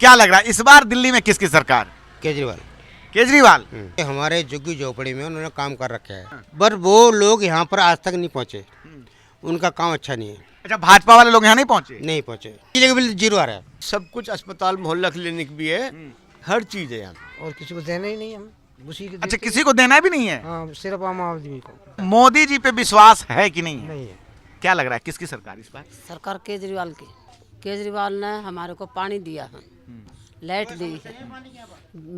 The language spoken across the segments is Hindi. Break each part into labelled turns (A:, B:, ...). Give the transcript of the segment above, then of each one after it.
A: क्या लग रहा है इस बार दिल्ली में किसकी सरकार?
B: केजरीवाल।
A: केजरीवाल।
B: हमारे झुग्गी झोपड़ी में उन्होंने काम कर रखा है, पर वो लोग यहाँ पर आज तक नहीं पहुँचे। उनका काम अच्छा नहीं है।
A: अच्छा, भाजपा वाले लोग यहाँ नहीं पहुंचे?
B: नहीं पहुँचे। बिजली का बिल जीरो आ रहा है।
C: सब कुछ अस्पताल मोहल्ला क्लिनिक भी है, हर चीज है यहाँ।
D: और किसी को देना ही नहीं हम उसी के
A: अच्छा, किसी को देना भी नहीं है?
D: हाँ, सिर्फ आम आदमी को।
A: मोदी जी पे विश्वास है कि नहीं है?
D: नहीं है।
A: क्या लग रहा है किसकी सरकार इस बार?
E: सरकार केजरीवाल की। केजरीवाल ने हमारे को पानी दिया है, लाइट दी है,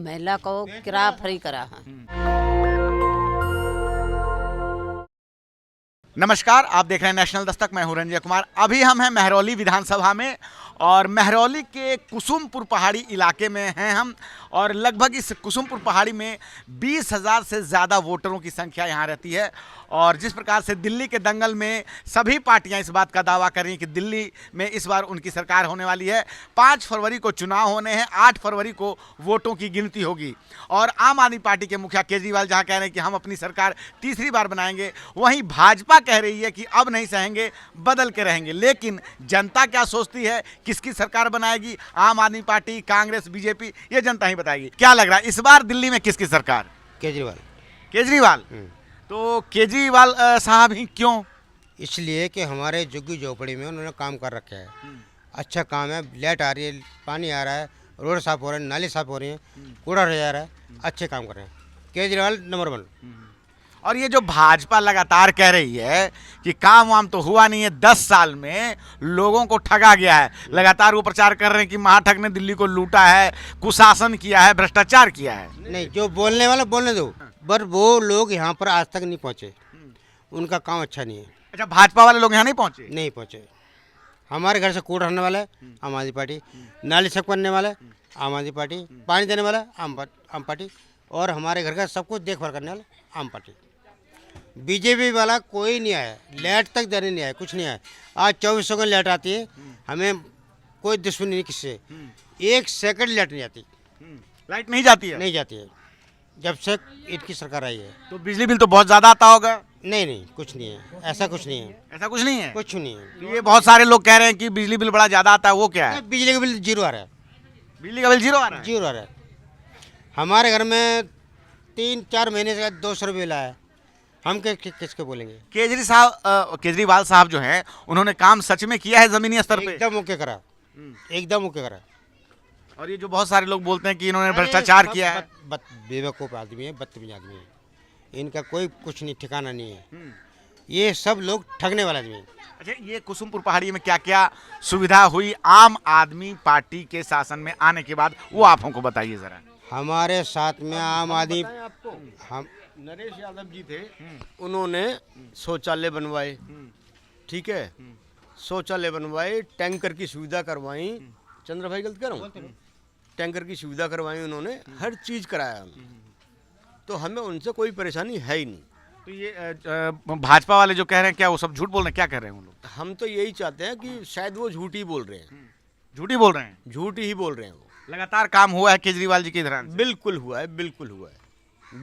E: महिला को किराया फ्री करा है।
A: नमस्कार, आप देख रहे हैं नेशनल दस्तक। मैं हूं रंजय कुमार। अभी हम हैं महरौली विधानसभा में और महरौली के कुसुमपुर पहाड़ी इलाके में हैं हम, और लगभग इस कुसुमपुर पहाड़ी में 20,000 से ज़्यादा वोटरों की संख्या यहाँ रहती है। और जिस प्रकार से दिल्ली के दंगल में सभी पार्टियां इस बात का दावा कर रही हैं कि दिल्ली में इस बार उनकी सरकार होने वाली है। 5 फरवरी को चुनाव होने हैं, 8 फरवरी को वोटों की गिनती होगी। और आम आदमी पार्टी के मुखिया केजरीवाल जहाँ कह रहे हैं कि हम अपनी सरकार तीसरी बार बनाएंगे, वहीं भाजपा कह रही है कि अब नहीं सहेंगे, बदल के रहेंगे। लेकिन जनता क्या सोचती है, किसकी सरकार बनाएगी, आम आदमी पार्टी, कांग्रेस, बीजेपी, ये जनता ही बताएगी। क्या लग रहा है इस बार दिल्ली में किसकी सरकार?
B: केजरीवाल।
A: केजरीवाल। तो केजरीवाल साहब ही क्यों?
B: इसलिए कि हमारे झुग्गी झोपड़ी में उन्होंने काम कर रखा है। अच्छा काम है, लाइट आ रही है, पानी आ रहा है, रोड साफ हो रहे हैं, नाली साफ हो रही हैं, कूड़ा रह जा रहा है। अच्छे काम कर रहे हैं। केजरीवाल नंबर 1।
A: और ये जो भाजपा लगातार कह रही है कि काम वाम तो हुआ नहीं है, 10 साल में लोगों को ठगा गया है, लगातार वो प्रचार कर रहे हैं कि महाठग ने दिल्ली को लूटा है, कुशासन किया है, भ्रष्टाचार किया है।
B: नहीं, जो बोलने वाला बोलने दो, पर वो लोग यहाँ पर आज तक नहीं पहुँचे। उनका काम अच्छा नहीं है।
A: अच्छा, भाजपा वाले लोग यहाँ नहीं पहुंचे?
B: नहीं पहुँचे। हमारे घर से कूड़ा हटने वाला है आम आदमी पार्टी, नाली साफ करने वाला है आम आदमी पार्टी, पानी देने वाला आम पार्टी, और हमारे घर का सब कुछ देखभाल करने वाला आम पार्टी। बीजेपी वाला कोई नहीं आया, लाइट तक देने नहीं आया, कुछ नहीं आया। आज 2400 की लाइट आती है, हमें कोई दुश्मनी नहीं किससे। 1 सेकंड लाइट नहीं आती।
A: लाइट नहीं जाती है?
B: नहीं जाती है जब से इनकी सरकार आई है।
A: तो बिजली बिल तो बहुत ज्यादा आता होगा?
B: नहीं, कुछ नहीं है, ऐसा कुछ नहीं है।
A: ऐसा कुछ नहीं है?
B: कुछ नहीं है।
A: तो ये बहुत सारे लोग कह रहे हैं कि बिजली बिल बड़ा ज्यादा आता है, वो क्या है?
B: बिजली का बिल जीरो आ रहा है।
A: बिजली का बिल जीरो आ रहा है?
B: जीरो आ रहा है। हमारे घर में 3-4 महीने से 200 रुपये बिल आया। हम किसके बोलेंगे?
A: केजरीवाल साहब जो हैं, उन्होंने काम सच में किया है जमीनी स्तर पे?
B: एकदम ओके करा, एकदम ओके करा।
A: और ये जो बहुत सारे लोग बोलते हैं कि इन्होंने भ्रष्टाचार किया है,
B: बेवकूफ़ आदमी है, बदतमीज आदमी है। इनका कोई कुछ नहीं, ठिकाना नहीं है। ये सब लोग ठगने वाला आदमी है।
A: अच्छा, ये कुसुमपुर पहाड़ी में क्या क्या सुविधा हुई आम आदमी पार्टी के शासन में आने के बाद, वो आप हमको बताइए जरा।
B: हमारे साथ में आम आदमी, हम
C: नरेश यादव जी थे, उन्होंने शौचालय बनवाए, ठीक है, शौचालय बनवाए, टैंकर की सुविधा करवाई। चंद्र भाई गलत कर रहा हूँ? टैंकर की सुविधा करवाई उन्होंने, हर चीज़ कराया। तो हमें उनसे कोई परेशानी है ही नहीं।
A: तो ये भाजपा वाले जो कह रहे हैं, क्या वो सब झूठ बोल रहे हैं? क्या कह रहे हैं वो लोग?
C: हम तो यही चाहते हैं कि शायद वो झूठ ही बोल रहे हैं।
A: झूठी बोल रहे हैं?
C: झूठ ही बोल रहे हैं वो।
A: लगातार काम हुआ है केजरीवाल जी के दौरान?
C: बिल्कुल हुआ है, बिल्कुल हुआ है,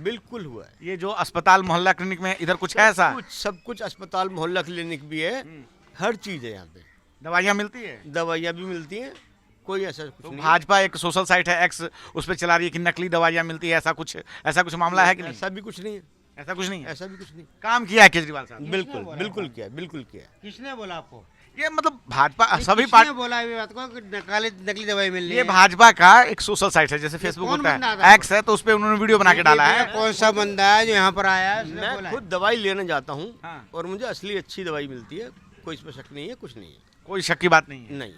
C: बिल्कुल हुआ है।
A: ये जो अस्पताल मोहल्ला क्लिनिक में इधर कुछ है ऐसा?
C: सब कुछ अस्पताल मोहल्ला क्लिनिक भी है, हर चीज़ है यहाँ पे।
A: दवाइयाँ मिलती है?
C: दवाइयाँ भी मिलती हैं, कोई ऐसा कुछ
A: तो
C: नहीं।
A: भाजपा एक सोशल साइट है एक्स, उस पर चला रही है कि नकली दवाइयाँ मिलती है, ऐसा कुछ मामला है कि नहीं?
C: ऐसा भी कुछ नहीं है,
A: ऐसा कुछ नहीं है?
C: ऐसा भी कुछ नहीं।
A: काम किया है केजरीवाल साहब?
C: बिल्कुल बिल्कुल किया, बिल्कुल किया।
B: किसने बोला आपको?
A: ये मतलब भाजपा सभी
B: किसने
A: पार्टी,
B: बोला ये बात को कि नकली दवाई मिल रही
A: ये
B: है?
A: भाजपा का एक सोशल साइट है, जैसे फेसबुक
B: कौन
A: होता
B: बंदा
A: है,
B: था?
A: एक्स है, तो उस पर उन्होंने वीडियो बना के डाला है।
B: कौन सा बंदा है जो यहाँ पर आया है? उसने बोला
C: मैं
B: है।
C: खुद दवाई लेने जाता हूँ,
A: हाँ।
C: और मुझे असली अच्छी दवाई मिलती है, कोई इसमें शक नहीं है, कुछ नहीं है।
A: कोई शक की बात नहीं है?
C: नहीं।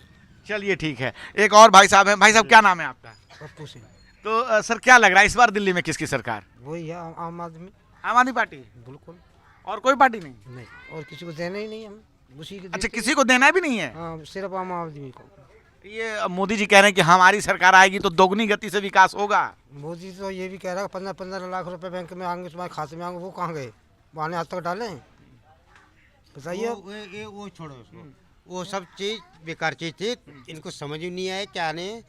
A: चलिए ठीक है। एक और भाई साहब हैं। भाई साहब, क्या नाम है आपका?
D: पप्पू सिंह।
A: तो सर, क्या लग रहा है इस बार दिल्ली में किसकी सरकार?
D: वही है आम आदमी।
A: आम आदमी पार्टी?
D: बिल्कुल
A: और कोई पार्टी नहीं?
D: नहीं। और किसी को देना ही नहीं हम उसी के
A: अच्छा, किसी को देना भी नहीं है?
D: हाँ, सिर्फ आम आदमी को।
A: ये मोदी जी कह रहे हैं कि हमारी सरकार आएगी तो दोगुनी गति से विकास होगा।
D: मोदी तो ये भी कह रहा है 15-15 लाख रुपए बैंक में आएंगे, तुम्हारे खाते में आएंगे। वो कहाँ गए? वहाँ आज तक डाले हैं? बताइए।
B: वो छोड़ो उसको। वो सब चीज़ बेकार चीज़ थी, इनको समझ ही नहीं आया क्या नहीं।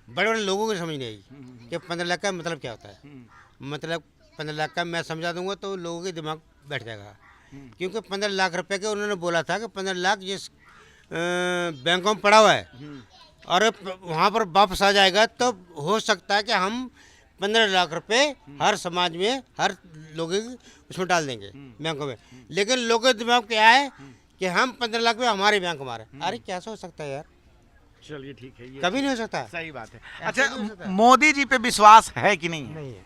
B: बड़े बड़े लोगों को समझ नहीं आई कि 15 लाख का मतलब क्या होता है। मतलब 15 लाख का मैं समझा दूंगा तो लोगों के दिमाग बैठ जाएगा। क्योंकि 15 लाख रुपए के उन्होंने बोला था कि 15 लाख जिस बैंकों में पड़ा हुआ है और वहाँ पर वापस आ जाएगा तो हो सकता है कि हम 15 लाख रुपए हर समाज में हर लोगों के उसमें डाल देंगे बैंकों में। लेकिन लोगों के दिमाग क्या है कि हम 15 लाख में हमारे बैंक मारे। अरे कैसे हो सकता है यार,
A: चलिए ठीक है, ये
B: कभी नहीं हो सकता।
A: सही बात है। अच्छा, मोदी जी पे विश्वास है कि नहीं है?
D: नहीं है,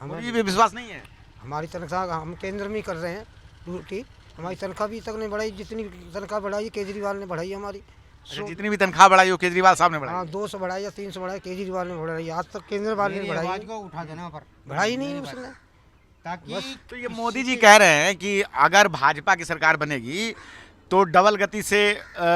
A: मोदी जी पे विश्वास नहीं है।
D: हमारी तनख्वाह हम केंद्र में ही कर रहे हैं ड्यूटी, हमारी तनख्वाह भी तक नहीं बढ़ाई, जितनी तनख्वाह बढ़ाई केजरीवाल ने बढ़ाई हमारी।
A: अच्छा, जितनी भी तनख्वाह बढ़ाई हो केजरीवाल साहब ने बढ़ाई।
D: हाँ 200 बढ़ाई या 300 बढ़ाई केजरीवाल ने बढ़ाई, आज तक केंद्रवाल ने
B: मेरी
D: बढ़ाई
B: आवाज को उठा देना पर,
D: बढ़ाई नहीं उसने।
B: ताकि
A: तो ये मोदी जी कह रहे हैं कि अगर भाजपा की सरकार बनेगी तो डबल गति से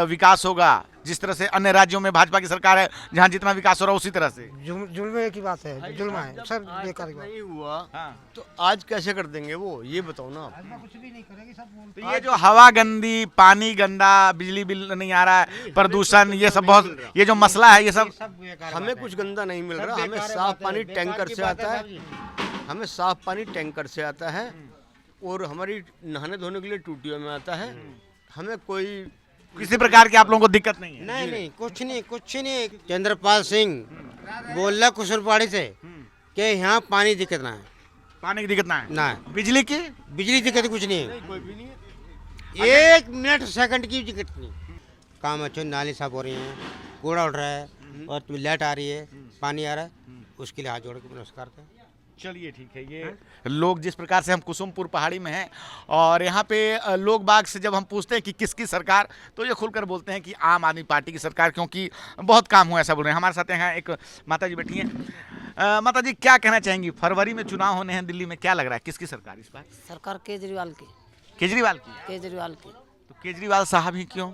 A: विकास होगा, जिस तरह से अन्य राज्यों में भाजपा की सरकार है जहां जितना विकास हो रहा है उसी तरह से।
D: जुल्म की बात है, जुल्म है सब बेकार की बात।
C: नहीं हुआ
A: हाँ।
C: तो आज कैसे कर देंगे वो, ये बताओ ना आप।
D: कुछ भी नहीं करेगी, सब बोलते
A: तो ये जो हवा गंदी, पानी गंदा, बिजली बिल नहीं आ रहा है, प्रदूषण, ये सब बहुत, ये जो मसला है ये सब
C: हमें कुछ गंदा नहीं मिल रहा, हमें साफ पानी टैंकर से आता है, हमें साफ पानी टैंकर से आता है और हमारी नहाने धोने के लिए टूटियों में आता है। हमें कोई
A: किसी प्रकार की आप लोगों को दिक्कत नहीं है।
B: नहीं कुछ नहीं। चंद्रपाल सिंह बोल रहा कुशलपाड़ी से कि यहाँ पानी दिक्कत ना है,
A: पानी की दिक्कत ना है,
B: ना है।
A: बिजली की
B: बिजली दिक्कत कुछ नहीं है, 1 मिनट सेकंड की दिक्कत नहीं। काम अच्छे, नाली साफ हो रही है, कूड़ा उठ रहा है और लाइट आ रही है, पानी आ रहा है, उसके लिए हाथ जोड़ के नमस्कार करें।
A: चलिए ठीक है। ये लोग जिस प्रकार से हम कुसुमपुर पहाड़ी में हैं और यहाँ पे लोग बाग से जब हम पूछते हैं कि किसकी सरकार, तो ये खुलकर बोलते हैं कि आम आदमी पार्टी की सरकार, क्योंकि बहुत काम हुआ ऐसा बोल रहे हैं। हमारे साथ यहाँ एक माता जी बैठी हैं। माता जी क्या कहना चाहेंगी, फरवरी में चुनाव होने हैं दिल्ली में, क्या लग रहा है किसकी सरकार इस बार?
E: सरकार केजरीवाल की।
A: केजरीवाल की।
E: केजरीवाल की।
A: तो केजरीवाल साहब ही क्यों?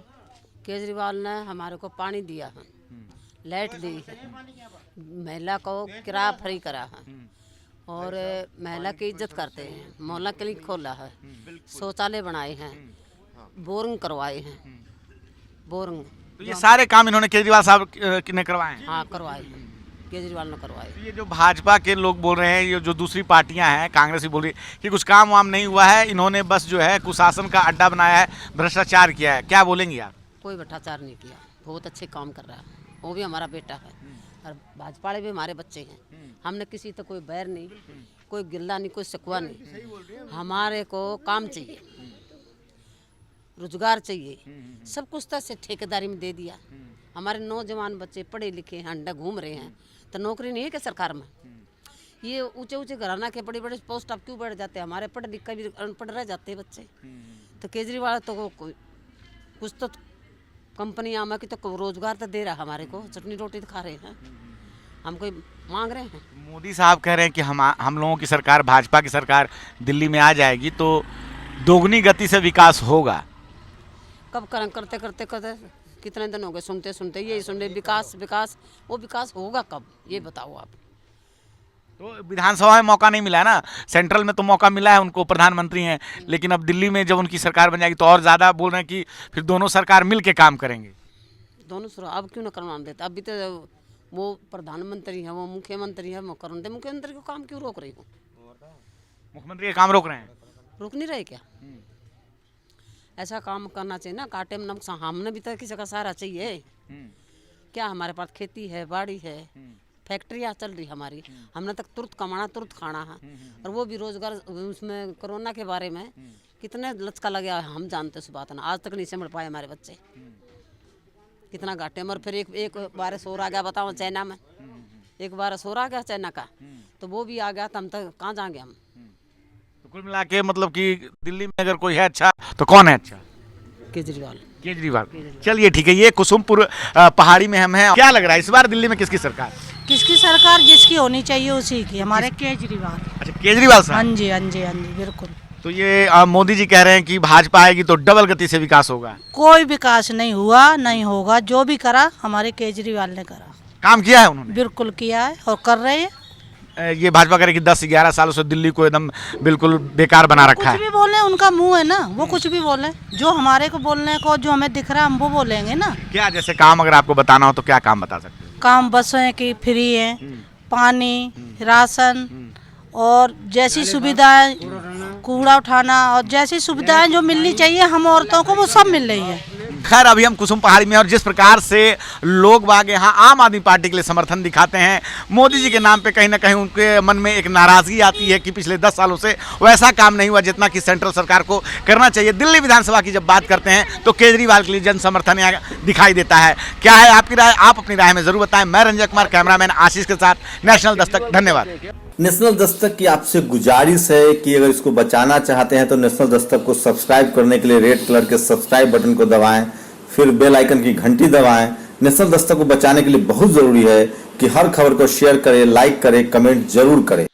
E: केजरीवाल ने हमारे को पानी दिया है, लाइट दी है, महिला को किराया फ्री करा है और महिला की इज्जत करते हैं, मोहल्ला क्लिनिक खोला है, शौचालय बनाए हैं, बोरिंग करवाए हैं, बोरिंग।
A: तो ये सारे काम इन्होंने केजरीवाल साहब ने करवाए हैं।
E: हाँ करवाए हैं, केजरीवाल ने करवाए।
A: तो ये जो भाजपा के लोग बोल रहे हैं, ये जो दूसरी पार्टियां हैं, कांग्रेस भी बोल रही है कि कुछ काम वाम नहीं हुआ है, इन्होंने बस जो है कुशासन का अड्डा बनाया है, भ्रष्टाचार किया है, क्या बोलेंगे आप?
E: कोई भ्रष्टाचार नहीं किया, बहुत अच्छे काम कर रहा है, वो भी हमारा बेटा है और भाजपा वाले भी हमारे बच्चे हैं। हमने किसी तो कोई बैर नहीं, कोई गिल्ला नहीं, कोई शिकवा नहीं। हमारे को काम चाहिए, रोजगार चाहिए, सब कुछ तो से ठेकेदारी में दे दिया। हमारे नौजवान बच्चे पढ़े लिखे हैं, अंडा घूम रहे हैं, तो नौकरी नहीं है क्या सरकार में? ये ऊंचे ऊंचे घराना के बड़े बड़े पोस्ट अब क्यों बढ़ जाते हैं? हमारे पढ़ लिख कर भी अनपढ़ रह जाते हैं बच्चे। तो केजरीवाल तो कुछ तो कंपनियां में कि तो रोजगार तो दे रहा है हमारे को, चटनी रोटी तो खा रहे हैं, हम कोई मांग रहे हैं।
A: मोदी साहब कह रहे हैं कि हम लोगों की सरकार, भाजपा की सरकार दिल्ली में आ जाएगी तो दोगुनी गति से विकास होगा।
E: कब करें? करते करते करते कितने दिन हो गए सुनते सुनते, यही सुन रहे विकास विकास। वो विकास होगा कब, ये बताओ आप।
A: तो विधानसभा में मौका नहीं मिला है ना, सेंट्रल में तो मौका मिला है उनको, प्रधानमंत्री हैं, लेकिन अब दिल्ली में जब उनकी सरकार बन जाएगी तो और ज़्यादा बोल रहे हैं कि फिर दोनों सरकार मिल के काम करेंगे।
E: दोनों सुर अब क्यों ना करवा देते? अभी तो वो प्रधानमंत्री है, वो मुख्यमंत्री है, वो कर दे। मुख्यमंत्री को काम क्यों रोक रही हो?
A: मुख्यमंत्री ये काम रोक रहे हैं,
E: रोक नहीं रहे क्या? ऐसा काम करना चाहिए ना, काटे में नमक। हमने भी तो किसी का सहारा चाहिए क्या? हमारे पास खेती है, बाड़ी है, फैक्ट्रियाँ चल रही हमारी, हमने तक तुरंत कमाना तुरंत खाना है। और वो भी रोजगार, उसमें कोरोना के बारे में कितने लचका लगे हम जानते उस बात ना, आज तक नहीं समझ पाए हमारे बच्चे, कितना घाटे में। और फिर एक वायरस और आ गया, बताओ चाइना में एक वायरस और आ गया चाइना का, तो वो भी आ गया तो हम तक कहाँ जाएंगे हम?
A: तो कुल मिला के मतलब कि दिल्ली में अगर कोई है अच्छा तो कौन है अच्छा?
E: केजरीवाल।
A: केजरीवाल। चलिए ठीक है। ये कुसुमपुर पहाड़ी में हम हैं, क्या लग रहा है इस बार दिल्ली में किसकी सरकार?
F: किसकी सरकार? जिसकी होनी चाहिए उसी की, हमारे केजरीवाल।
A: अच्छा, केजरीवाल साहब।
F: हाँ जी हाँ जी हाँ जी बिल्कुल।
A: तो ये मोदी जी कह रहे हैं कि भाजपा आएगी तो डबल गति से विकास होगा।
F: कोई विकास नहीं हुआ, नहीं होगा। जो भी करा हमारे केजरीवाल ने करा,
A: काम किया है उन्होंने,
F: बिल्कुल किया है और कर रहे हैं।
A: ये भाजपा करे कि 10-11 सालों से दिल्ली को एकदम बिल्कुल बेकार बना रखा है।
F: कुछ भी बोले, उनका मुंह है ना, वो कुछ भी बोले। जो हमारे को बोलने को, जो हमें दिख रहा है हम वो बोलेंगे ना।
A: क्या जैसे काम अगर आपको बताना हो तो क्या काम बता सकते हैं?
F: काम बसें की फ्री है, पानी, राशन और जैसी सुविधाएं, कूड़ा उठाना और जैसी सुविधाएं जो मिलनी चाहिए हम औरतों को, वो सब मिल रही है।
A: खैर अभी हम कुसुम पहाड़ी में, और जिस प्रकार से लोग बाग यहाँ आम आदमी पार्टी के लिए समर्थन दिखाते हैं, मोदी जी के नाम पे कहीं ना कहीं उनके मन में एक नाराजगी आती है कि पिछले 10 सालों से वैसा काम नहीं हुआ जितना कि सेंट्रल सरकार को करना चाहिए। दिल्ली विधानसभा की जब बात करते हैं तो केजरीवाल के लिए जन समर्थन यहाँ दिखाई देता है। क्या है आपकी राय? आप अपनी राय में जरूर बताएं। मैं रंजय कुमार, कैमरामैन आशीष के साथ, नेशनल दस्तक। धन्यवाद।
G: नेशनल दस्तक की आपसे गुजारिश है कि अगर इसको बचाना चाहते हैं तो नेशनल दस्तक को सब्सक्राइब करने के लिए रेड कलर के सब्सक्राइब बटन को दबाएं, फिर बेल आइकन की घंटी दबाएं। नेशनल दस्तक को बचाने के लिए बहुत जरूरी है कि हर खबर को शेयर करें, लाइक करें, कमेंट जरूर करें।